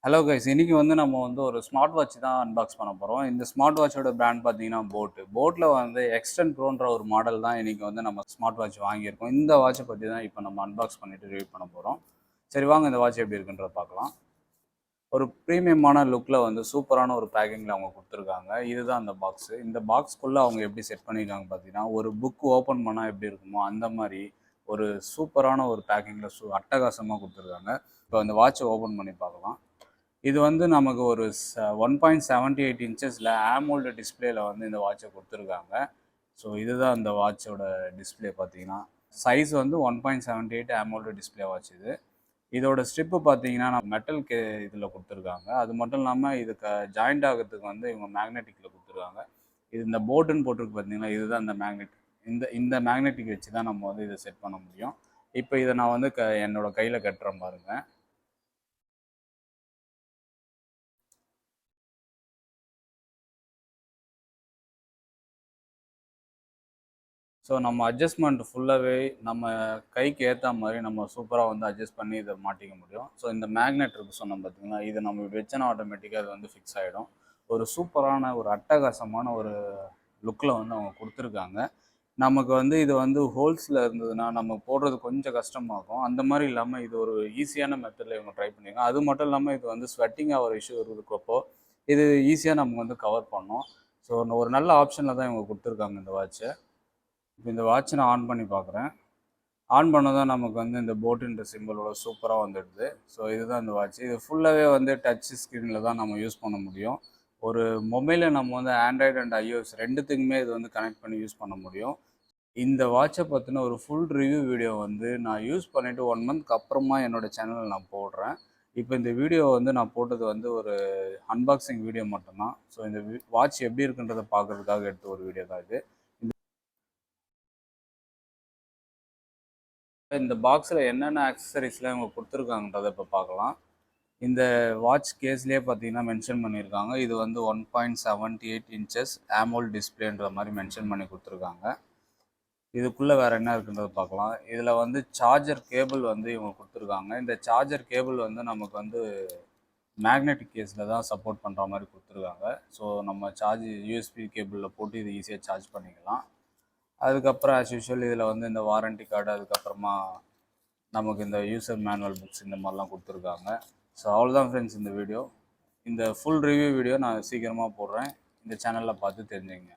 Hello guys, இன்னைக்கு வந்து நம்ம வந்து ஒரு ஸ்மார்ட் வாட்ச் தான் அன்பாக்ஸ் பண்ண போகிறோம். இந்த ஸ்மார்ட் வாட்சோட பிராண்ட் பார்த்தீங்கன்னா போட்டில் வந்து எக்ஸ்டெண்ட் ப்ரோன்ற ஒரு மாடல் தான் இன்னைக்கு வந்து நம்ம ஸ்மார்ட் வாட்ச் வாங்கியிருக்கோம். இந்த வாட்சை பற்றி தான் இப்போ நம்ம அன்பாக்ஸ் பண்ணிட்டு ரிவ்யூ பண்ண போகிறோம். சரி வாங்க இந்த வாட்ச் எப்படி இருக்குன்றத பார்க்கலாம். ஒரு ப்ரீமியமான லுக்கில் வந்து சூப்பரான ஒரு பேக்கிங்கில் அவங்க கொடுத்துருக்காங்க. இதுதான் அந்த பாக்ஸு. இந்த பாக்ஸ்க்குள்ளே அவங்க எப்படி செட் பண்ணியிருக்காங்க பார்த்தீங்கன்னா, ஒரு புக் ஓப்பன் பண்ணால் எப்படி இருக்குமோ அந்த மாதிரி ஒரு சூப்பரான ஒரு பேக்கிங்கில் அட்டகாசமாக கொடுத்துருக்காங்க. இப்போ அந்த வாட்சை ஓப்பன் பண்ணி பார்க்கலாம். இது வந்து நமக்கு ஒரு 1.78 இன்ச்சஸில் ஆமோல்டு டிஸ்பிளேல வந்து இந்த வாட்சை கொடுத்துருக்காங்க. ஸோ இதுதான் இந்த வாட்சோட டிஸ்பிளே பார்த்தீங்கன்னா. சைஸ் வந்து 1.78 ஆமோல்டு டிஸ்பிளே வாட்ச் இது. இதோட ஸ்ட்ரிப்பு பார்த்தீங்கன்னா மெட்டல் இதில் கொடுத்துருக்காங்க. அது மட்டும் இல்லாமல் இதுக்கு ஜாயிண்ட் ஆகிறதுக்கு வந்து இவங்க மேக்னெட்டிக்கில் கொடுத்துருக்காங்க. இது இந்த போர்டுன்னு போட்டிருக்கு பார்த்தீங்கன்னா, இதுதான் இந்த மேக்னெட். இந்த மேக்னெட்டிக் வச்சு தான் நம்ம வந்து இதை செட் பண்ண முடியும். இப்போ இதை நான் வந்து என்னோட கையில் கட்டுறேன் பாருங்கள். ஸோ நம்ம அட்ஜஸ்ட்மெண்ட் ஃபுல்லாகவே நம்ம கைக்கு ஏற்ற மாதிரி நம்ம சூப்பராக வந்து அட்ஜஸ்ட் பண்ணி இதை மாட்டிக்க முடியும். ஸோ இந்த மேக்னெட் இருக்குது சொன்னோம் பார்த்தீங்களா, இது நம்ம வச்சோன்னா ஆட்டோமேட்டிக்காக அது வந்து ஃபிக்ஸ் ஆகிடும். ஒரு சூப்பரான ஒரு அட்டகாசமான ஒரு லுக்கில் வந்து அவங்க கொடுத்துருக்காங்க. நமக்கு வந்து இது வந்து ஹோல்ஸில் இருந்ததுன்னா நம்ம போடுறது கொஞ்சம் கஷ்டமாகும். அந்த மாதிரி இல்லாமல் இது ஒரு ஈஸியான மெத்தடில் இவங்க ட்ரை பண்ணியிருக்காங்க. அது மட்டும் இல்லாமல் இது வந்து ஸ்வெட்டிங்காக ஒரு இஷ்யூ இருக்கிறப்போ இது ஈஸியாக நம்ம வந்து கவர் பண்ணோம். ஸோ ஒரு நல்ல ஆப்ஷனில் தான் இவங்க கொடுத்துருக்காங்க இந்த வாட்சை. இப்போ இந்த வாட்சை நான் ஆன் பண்ணி பார்க்குறேன். ஆன் பண்ணதான் நமக்கு வந்து இந்த போட்டுன்ற சிம்பிளோட சூப்பராக வந்துடுது. ஸோ இதுதான் இந்த வாட்ச். இது ஃபுல்லாகவே வந்து டச் ஸ்க்ரீனில் தான் நம்ம யூஸ் பண்ண முடியும். ஒரு மொபைலில் நம்ம வந்து ஆண்ட்ராய்டு அண்ட் iOS ரெண்டுத்துக்குமே இது வந்து கனெக்ட் பண்ணி யூஸ் பண்ண முடியும். இந்த வாட்சை பற்றின ஒரு ஃபுல் ரிவ்யூ வீடியோ வந்து நான் யூஸ் பண்ணிவிட்டு 1 மந்த்க்கு அப்புறமா என்னோடய சேனலில் நான் போடுறேன். இப்போ இந்த வீடியோ வந்து நான் போட்டது வந்து ஒரு அன்பாக்சிங் வீடியோ மட்டும்தான். ஸோ இந்த வாட்ச் எப்படி இருக்குன்றதை பார்க்குறதுக்காக எடுத்த ஒரு வீடியோ தான் இது. இந்த பாக்ஸில் என்னென்ன ஆக்சசரிஸ்லாம் இவங்க கொடுத்துருக்காங்கன்றதை இப்போ பார்க்கலாம். இந்த வாட்ச் கேஸ்லேயே பார்த்தீங்கன்னா மென்ஷன் பண்ணியிருக்காங்க. இது வந்து 1.78 இன்ச்சஸ் ஆமோல்ட் டிஸ்பிளேன்ற மாதிரி மென்ஷன் பண்ணி கொடுத்துருக்காங்க. இதுக்குள்ளே வேறு என்ன இருக்குன்றதை பார்க்கலாம். இதில் வந்து சார்ஜர் கேபிள் வந்து இவங்க கொடுத்துருக்காங்க. இந்த சார்ஜர் கேபிள் வந்து நமக்கு வந்து மேக்னெட்டிக் கேஸில் தான் சப்போர்ட் பண்ணுற மாதிரி கொடுத்துருக்காங்க. ஸோ நம்ம யூஎஸ்பி கேபிளில் போட்டு இது ஈஸியாக சார்ஜ் பண்ணிக்கலாம். அதுக்கப்புறம் ஆஸ் யூஷுவல் இதில் வந்து இந்த வாரண்டி கார்டு, அதுக்கப்புறமா நமக்கு இந்த யூசர் மேனுவல் புக்ஸ் இந்த மாதிரிலாம் கொடுத்துருக்காங்க. ஸோ அவ்வளோதான் ஃப்ரெண்ட்ஸ் இந்த வீடியோ. இந்த ஃபுல் ரிவ்யூ வீடியோ நான் சீக்கிரமாக போடுறேன். இந்த சேனலில் பார்த்து தெரிஞ்சுங்க.